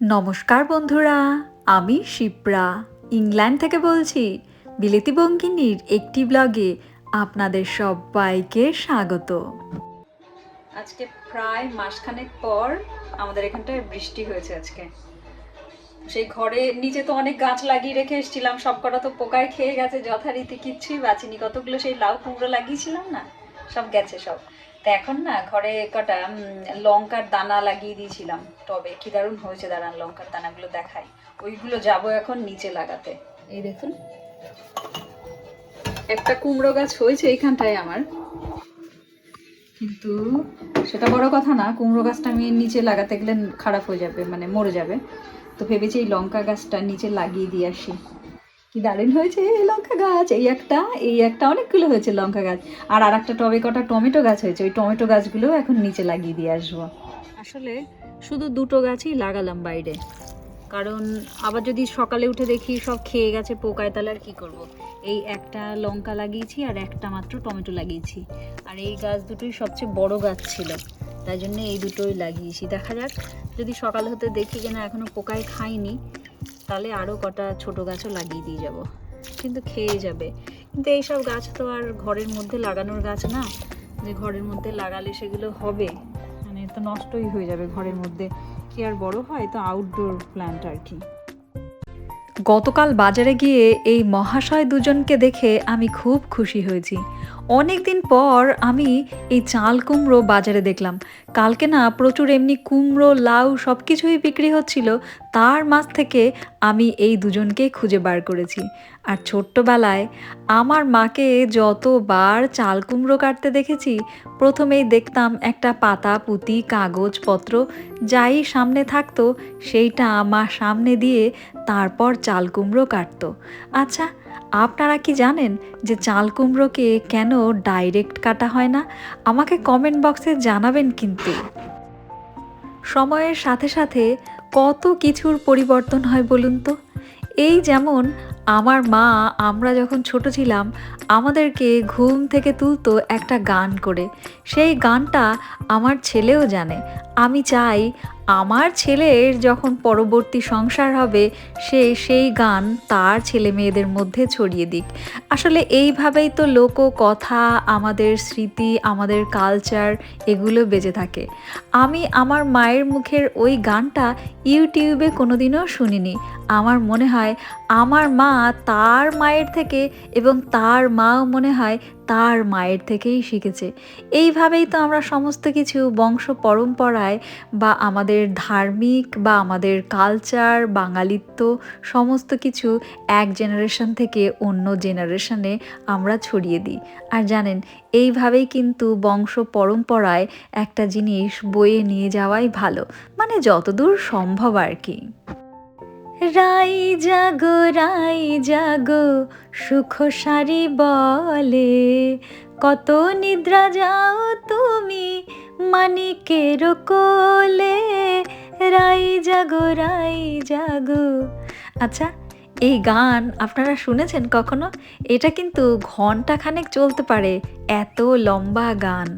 নমস্কার বন্ধুরা, আমি শিপ্রা ইংল্যান্ড থেকে বলছি। বিলেতি বঙ্গিনীর একটি ব্লগে আপনাদের সবাইকে স্বাগত। আজকে প্রায় মাসখানেক পর আমাদের এখানটায় বৃষ্টি হয়েছে আজকে। সেই ঘরে নিচে তো অনেক গাছ লাগিয়ে রেখে এসেছিলাম, সব কটা তো পোকায় খেয়ে গেছে, যথারীতি কিচ্ছুই বাঁচিনি। কতগুলো সেই লাউ কুমড়ো লাগিয়েছিলাম না, সব গেছে সব। তা এখন না ঘরে কটা লঙ্কার দানা লাগিয়ে দিয়েছিলাম টবে, কি দারুণ হয়েছে, দাঁড়ান লঙ্কার দানাগুলো দেখাই। ওইগুলো যাবো এখন নিচে লাগাতে। এই দেখুন, একটা কুমড়ো গাছ হয়েছে এইখানটায় আমার, কিন্তু সেটা বড় কথা না। কুমড়ো গাছটা আমি নিচে লাগাতে গেলে খারাপ হয়ে যাবে, মানে মরে যাবে। তো ভেবেছি এই লঙ্কা গাছটা নিচে লাগিয়ে দিয়ে আসি। কি দারুণ হয়েছে এই লঙ্কা গাছ, এই একটা অনেকগুলো হয়েছে লঙ্কা গাছ। আর একটা টবে কটা টমেটো গাছ হয়েছে, ওই টমেটো গাছগুলো এখন নিচে লাগিয়ে দিয়ে আসবো। আসলে শুধু দুটো গাছই লাগালাম বাইরে, কারণ আবার যদি সকালে উঠে দেখি সব খেয়ে গেছে পোকায়, তাহলে আর কী করবো। এই একটা লঙ্কা লাগিয়েছি আর একটা মাত্র টমেটো লাগিয়েছি। আর এই গাছ দুটোই সবচেয়ে বড় গাছ ছিল, তাই জন্য এই দুটোই লাগিয়েছি। দেখা যাক, যদি সকাল হতে দেখি যে না এখনও পোকায় খাইনি, তাহলে আরও কটা ছোট গাছও লাগিয়ে দিয়ে যাব, কিন্তু খেয়ে যাবে। কিন্তু এইসব গাছ তো আর ঘরের মধ্যে লাগানোর গাছ না, যে ঘরের মধ্যে লাগালে সেগুলো হবে, মানে তো নষ্টই হয়ে যাবে ঘরের মধ্যে। কি আর বড় হয়, তো আউটডোর প্ল্যান্ট আর কি। গতকাল বাজারে গিয়ে এই মহাশয় দুজনকে দেখে আমি খুব খুশি হয়েছি। অনেক দিন পর আমি এই চাল কুমড়ো বাজারে দেখলাম। কালকে না প্রচুর এমনি কুমড়ো লাউ সব কিছুই বিক্রি হচ্ছিল, তার মাঝ থেকে আমি এই দুজনকে খুঁজে বার করেছি। আর ছোট্টবেলায় আমার মাকে যতবার চাল কুমড়ো কাটতে দেখেছি, প্রথমেই দেখতাম একটা পাতা পুঁতি কাগজপত্র যাই সামনে থাকতো সেইটা আমার সামনে দিয়ে তারপর চাল কুমড়ো কাটতো। আচ্ছা, আপনারা কি জানেন যে চাল কুমড়োকে কেন ডাইরেক্ট কাটা হয় না? আমাকে কমেন্ট বক্সে জানাবেন কিন্তু। সময়ের সাথে সাথে কত কিছুর পরিবর্তন হয় বলুন তো। এই যেমন আমার মা, আমরা যখন ছোট ছিলাম আমাদেরকে ঘুম থেকে তুলতো একটা গান করে। সেই গানটা আমার ছেলেও জানে। আমি চাই আমার ছেলের যখন পরবর্তী সংসার হবে, সে সেই গান তার ছেলে মেয়েদের মধ্যে ছড়িয়ে দিক। আসলে এইভাবেই তো লোককথা, আমাদের স্মৃতি, আমাদের কালচার এগুলো বেঁচে থাকে। আমি আমার মায়ের মুখের ওই গানটা ইউটিউবে কোনোদিনও শুনিনি। আমার মনে হয় আমার মা তার মায়ের থেকে, এবং তার মাও মনে হয় তার মায়ের থেকেই শিখেছে। এইভাবেই তো আমরা সমস্ত কিছু বংশ পরম্পরায় বা আমাদের ধার্মিক বা আমাদের কালচার, বাঙালিত্ব সমস্ত কিছু এক জেনারেশন থেকে অন্য জেনারেশনে আমরা ছড়িয়ে দিই। আর জানেন, এইভাবেই কিন্তু বংশ পরম্পরায় একটা জিনিস বয়ে নিয়ে যাওয়াই ভালো, মানে যতদূর সম্ভব আর কি। রাই জাগো সুখ সারি বলে, কত নিদ্রা যাও তুমি মানিকের কোলে। রাই জাগো। আচ্ছা, এই গান আপনারা শুনেছেন কখনো? এটা কিন্তু ঘন্টাখানেক চলতে পারে, এত লম্বা গান।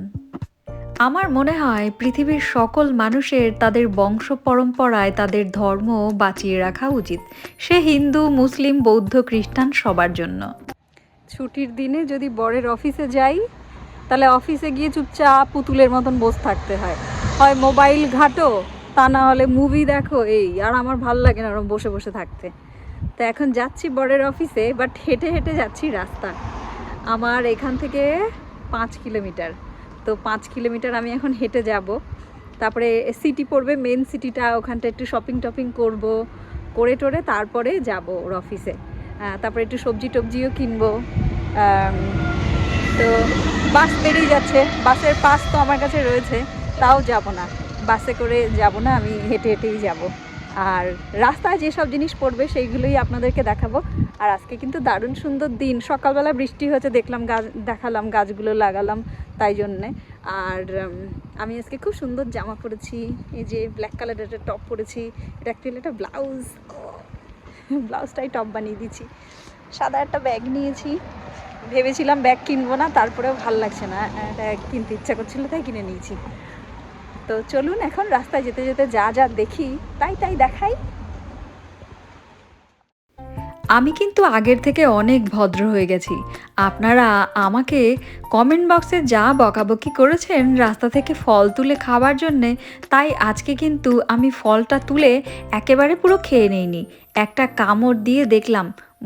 আমার মনে হয় পৃথিবীর সকল মানুষের তাদের বংশ পরম্পরায় তাদের ধর্ম বাঁচিয়ে রাখা উচিত, সে হিন্দু, মুসলিম, বৌদ্ধ, খ্রিস্টান, সবার জন্য। ছুটির দিনে যদি বরের অফিসে যাই, তাহলে অফিসে গিয়ে চুপচাপ পুতুলের মতন বসে থাকতে হয়, হয় মোবাইল ঘাটো, তা না হলে মুভি দেখো। এই আর আমার ভাল লাগে না ওরকম বসে বসে থাকতে। তো এখন যাচ্ছি বরের অফিসে, বাট হেঁটে হেঁটে যাচ্ছি রাস্তা। আমার এখান থেকে 5 কিলোমিটার, তো 5 কিলোমিটার আমি এখন হেঁটে যাব। তারপরে সিটি পড়বে, মেন সিটিটা, ওখানটা একটু শপিং টপিং করব, করে টোরে তারপরে যাব ওর অফিসে। তারপরে একটু সবজি টবজিও কিনবো। তো বাস বেরিয়ে যাচ্ছে, বাসের পাস তো আমার কাছে রয়েছে, তাও যাব না, বাসে করে যাব না, আমি হেঁটে হেঁটেই যাব। আর রাস্তায় যেসব জিনিস পড়বে সেইগুলোই আপনাদেরকে দেখাবো। আর আজকে কিন্তু দারুণ সুন্দর দিন, সকালবেলা বৃষ্টি হয়েছে দেখলাম, দেখালাম, গাছগুলো লাগালাম তাই জন্যে। আর আমি আজকে খুব সুন্দর জামা পরেছি, এই যে ব্ল্যাক কালারের একটা টপ পরেছি, এটা অ্যাকচুয়ালি একটা ব্লাউজটাই টপ বানিয়ে দিয়েছি। সাদা একটা ব্যাগ নিয়েছি, ভেবেছিলাম ব্যাগ কিনবো না, তারপরেও ভাল লাগছে না, এটা কিনতে ইচ্ছা করছিল তাই কিনে নিয়েছি। তো চলুন এখন রাস্তায় যেতে যেতে যা যা দেখি তাই তাই দেখাই। আমি কিন্তু আগের থেকে অনেক ভদ্র হয়ে গেছি। আপনারা আমাকে কমেন্ট বক্সে যা বকাবকি করেছেন রাস্তা থেকে ফল তুলে খাবার জন্যে, তাই আজকে কিন্তু আমি ফলটা তুলে একেবারে পুরো খেয়ে নিইনি। একটা কামড় দিয়ে দেখলাম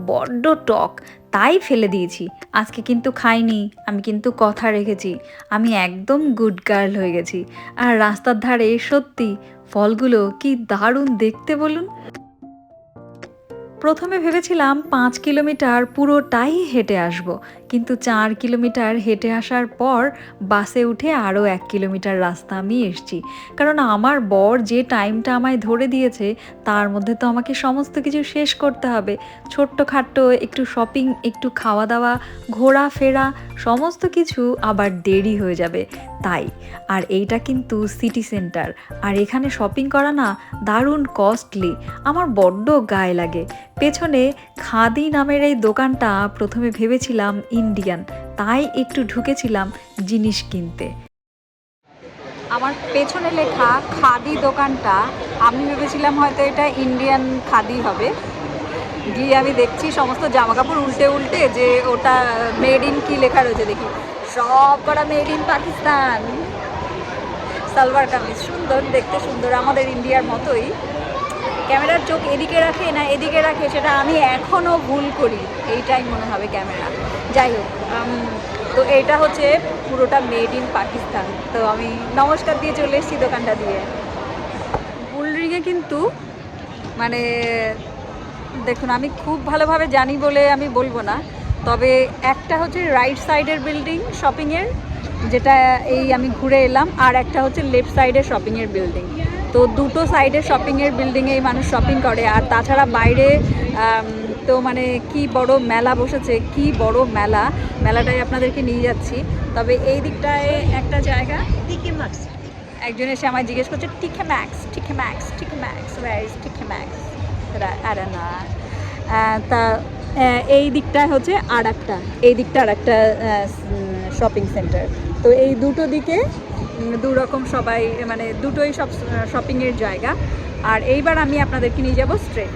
বড্ড টক, তাই ফেলে দিয়েছি। আজকে কিন্তু খাইনি, আমি কিন্তু কথা রেখেছি। আমি একদম গুড গার্ল হয়ে গেছি। আর রাস্তার ধারে সত্যি ফলগুলো কি দারুণ দেখতে বলুন। প্রথমে ভেবেছিলাম 5 কিলোমিটার পুরোটাই হেঁটে আসব, কিন্তু 4 কিলোমিটার হেঁটে আসার পর বাসে উঠে আরও 1 কিলোমিটার রাস্তা আমি এসেছি। কারণ আমার বর যে টাইমটা আমায় ধরে দিয়েছে তার মধ্যে তো আমাকে সমস্ত কিছু শেষ করতে হবে। ছোট্টখাট্ট একটু শপিং, একটু খাওয়া দাওয়া, ঘোরাফেরা সমস্ত কিছু আবার দেরি হয়ে যাবে তাই। আর এইটা কিন্তু সিটি সেন্টার, আর এখানে শপিং করা না দারুণ কস্টলি, আমার বড্ড গায়ে লাগে। পেছনে খাদি নামের এই দোকানটা প্রথমে ভেবেছিলাম ইন্ডিয়ান, তাই একটু ঢুকেছিলাম জিনিস কিনতে। আমার পেছনে লেখা খাদি দোকানটা, আমি ভেবেছিলাম হয়তো এটা ইন্ডিয়ান খাদি হবে। গিয়ে আমি দেখছি সমস্ত জামাকাপড় উল্টে উল্টে যে ওটা মেড ইন কি লেখা রয়েছে, দেখি সব করা মেড ইন পাকিস্তান। সালোয়ার কামিজ সুন্দর, দেখতে সুন্দর, আমাদের ইন্ডিয়ার মতোই। ক্যামেরার চোখ এদিকে রাখে না এদিকে রাখে সেটা আমি এখনও ভুল করি, এইটাই মনে হবে ক্যামেরা। যাই হোক, তো এইটা হচ্ছে পুরোটা মেড ইন পাকিস্তান। তো আমি নমস্কার দিয়ে চলে এসেছি দোকানটা দিয়ে। বুলরিংয়ে কিন্তু মানে দেখুন, আমি খুব ভালোভাবে জানি বলে আমি বলবো না, তবে একটা হচ্ছে রাইট সাইডের বিল্ডিং শপিংয়ের, যেটা এই আমি ঘুরে এলাম, আর একটা হচ্ছে লেফট সাইডের শপিংয়ের বিল্ডিং। তো দুটো সাইডের শপিংয়ের বিল্ডিংয়েই মানুষ শপিং করে। আর তাছাড়া বাইরে তো মানে কি বড় মেলা বসেছে, কি বড় মেলা, মেলাটাই আপনাদেরকে নিয়ে যাচ্ছি। তবে এই দিকটায় একটা জায়গা, একজন এসে আমায় জিজ্ঞেস করছে টিকে ম্যাক্স, টিকে ম্যাক্স, টিকে ম্যাক্স, ওয়্যার ইজ টিকে ম্যাক্স। আরে না, তা এই দিকটায় হচ্ছে আর একটা, এই দিকটা আর একটা শপিং সেন্টার। তো এই দুটো দিকে দুরকম সবাই, মানে দুটোই সব শপিংয়ের জায়গা। আর এইবার আমি আপনাদেরকে নিয়ে যাব স্ট্রেট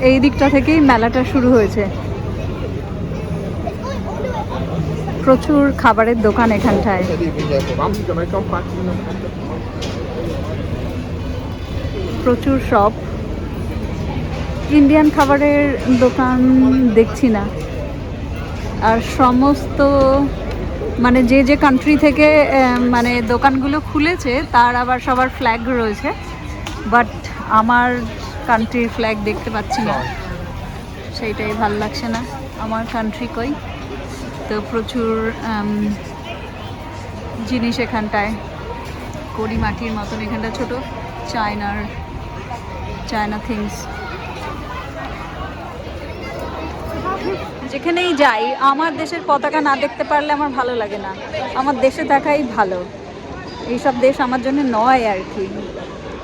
এই দিকটা থেকেই মেলাটা শুরু হয়েছে। প্রচুর খাবারের দোকান এখানটায়, প্রচুর শপ। ইন্ডিয়ান খাবারের দোকান দেখছি না। আর সমস্ত মানে যে যে কান্ট্রি থেকে মানে দোকানগুলো খুলেছে তার আবার সবার ফ্ল্যাগ রয়েছে, বাট আমার কান্ট্রির ফ্ল্যাগ দেখতে পাচ্ছি না, সেইটাই ভাল লাগছে না। আমার কান্ট্রি কই। তো প্রচুর জিনিস এখানটায়, কড়ি মাটির মতন, এখানটা ছোট চায়না থিংস। যেখানেই যাই আমার দেশের পতাকা না দেখতে পারলে আমার ভালো লাগে না। আমার দেশে থাকাই ভালো, এইসব দেশ আমার জন্য নয় আর কি।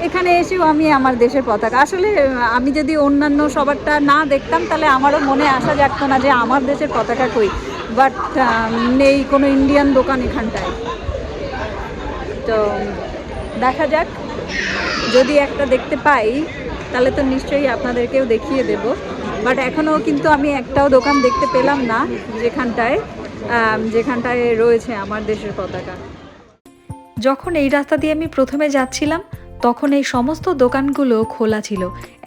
এখানে এসেও আমি আমার দেশের পতাকা, আসলে আমি যদি অন্যান্য সবারটা না দেখতাম তাহলে আমারও মনে আসা যাচ্ছে না যে আমার দেশের পতাকা কই। বাট নেই কোনো ইন্ডিয়ান দোকান এখানটায়। তো দেখা যাক, যদি একটা দেখতে পাই তাহলে তো নিশ্চয়ই আপনাদেরকেও দেখিয়ে দেব। বাট এখনও কিন্তু আমি একটাও দোকান দেখতে পেলাম না যেখানটায় রয়েছে আমার দেশের পতাকা। যখন এই রাস্তা দিয়ে আমি প্রথমে যাচ্ছিলাম তখন এই সমস্ত দোকানগুলো খোলা ছিল,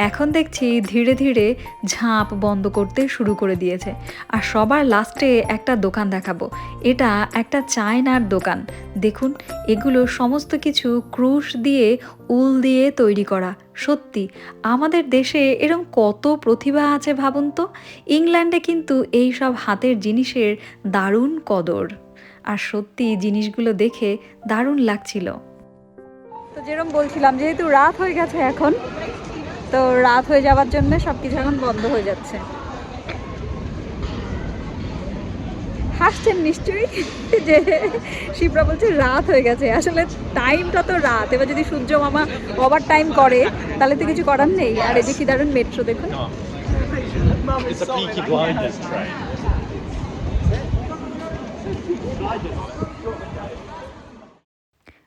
এখন দেখছি ধীরে ধীরে ঝাঁপ বন্ধ করতে শুরু করে দিয়েছে। আর সবার লাস্টে একটা দোকান দেখাবো, এটা একটা চায়নার দোকান। দেখুন, এগুলো সমস্ত কিছু ক্রুশ দিয়ে, উল দিয়ে তৈরি করা। সত্যি আমাদের দেশে এরকম কত প্রতিভা আছে ভাবুন তো। ইংল্যান্ডে কিন্তু এই সব হাতের জিনিসের দারুণ কদর, আর সত্যি জিনিসগুলো দেখে দারুণ লাগছিল। তো যেরকম বলছিলাম, যেহেতু রাত হয়ে গেছে এখন, তো রাত হয়ে যাওয়ার জন্য সব কিছু এখন বন্ধ হয়ে যাচ্ছে। হাসছেন নিশ্চয়ই যে শিপ্রা বলছে রাত হয়ে গেছে, আসলে টাইমটা তো রাত। এবার যদি সূর্য মামা ওভার টাইম করে তাহলে তো কিছু করার নেই। আর এই যে কি দারুণ মেট্রো দেখুন।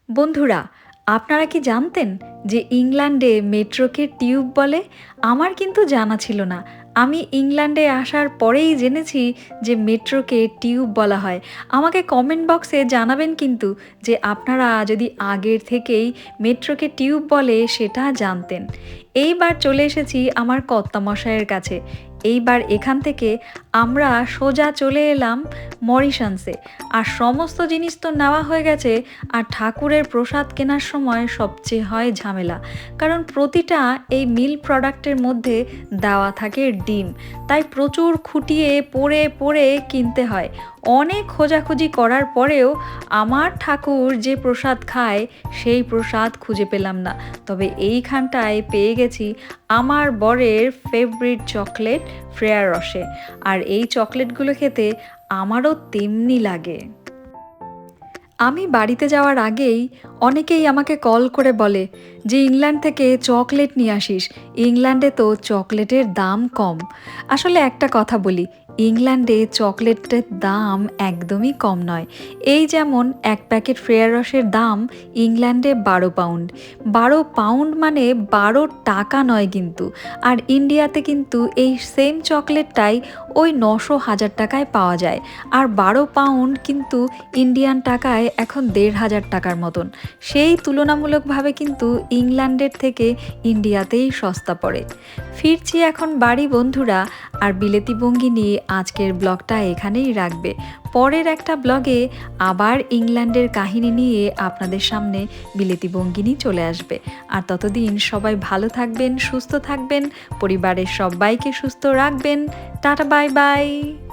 বন্ধুরা, আপনারা কি জানতেন যে ইংল্যান্ডে মেট্রোকে টিউব বলে? আমার কিন্তু জানা ছিল না। আমি ইংল্যান্ডে আসার পরেই জেনেছি যে মেট্রোকে টিউব বলা হয়। আমাকে কমেন্ট বক্সে জানাবেন কিন্তু যে আপনারা যদি আগের থেকেই মেট্রোকে টিউব বলে সেটা জানতেন। এইবার চলে এসেছি আমার কর্তামশায়ের কাছে। এইবার এখান থেকে আমরা সোজা চলে এলাম মরিশাসে। আর সমস্ত জিনিস তো নেওয়া হয়ে গেছে, আর ঠাকুরের প্রসাদ কেনার সময় সবচেয়ে হয় ঝামেলা, কারণ প্রতিটা এই মিল প্রোডাক্টের মধ্যে দেওয়া থাকে ডিম, তাই প্রচুর খুঁটিয়ে পড়ে পড়ে কিনতে হয়। অনেক খোঁজাখুঁজি করার পরেও আমার ঠাকুর যে প্রসাদ খায় সেই প্রসাদ খুঁজে পেলাম না, তবে এইখানটায় পেয়ে গেছি আমার বরের ফেভারিট চকলেট ফ্রেয়ারসে। আর এই চকলেটগুলো খেতে আমারও তেমনি লাগে। আমি বাড়িতে যাওয়ার আগেই অনেকেই আমাকে কল করে বলে যে ইংল্যান্ড থেকে চকলেট নিয়ে আসিস, ইংল্যান্ডে তো চকলেটের দাম কম। আসলে একটা কথা বলি, ইংল্যান্ডে চকলেটের দাম একদমই কম নয়। এই যেমন এক প্যাকেট ফ্রেয়ারসের দাম ইংল্যান্ডে 12 পাউন্ড। 12 পাউন্ড মানে 12 টাকা নয় কিন্তু। আর ইন্ডিয়াতে কিন্তু এই সেম চকলেটটাই ওই 900-1000 টাকায় পাওয়া যায়। আর 12 পাউন্ড কিন্তু ইন্ডিয়ান টাকায় এখন 1500 টাকার মতন। সেই তুলনামূলকভাবে কিন্তু ইংল্যান্ডের থেকে ইন্ডিয়াতেই সস্তা পড়ে। ফিরছি এখন বাড়ি বন্ধুরা, আর বিলেতি বঙ্গি নিয়ে আজকের ব্লগটা এখানেই রাখবে। পরের একটা ব্লগে আবার ইংল্যান্ডের কাহিনী নিয়ে আপনাদের সামনে বিলেতি বঙ্গিনী চলে আসবে। আর ততদিন সবাই ভালো থাকবেন, সুস্থ থাকবেন, পরিবারের সবাইকে সুস্থ রাখবেন। Tata, bye bye.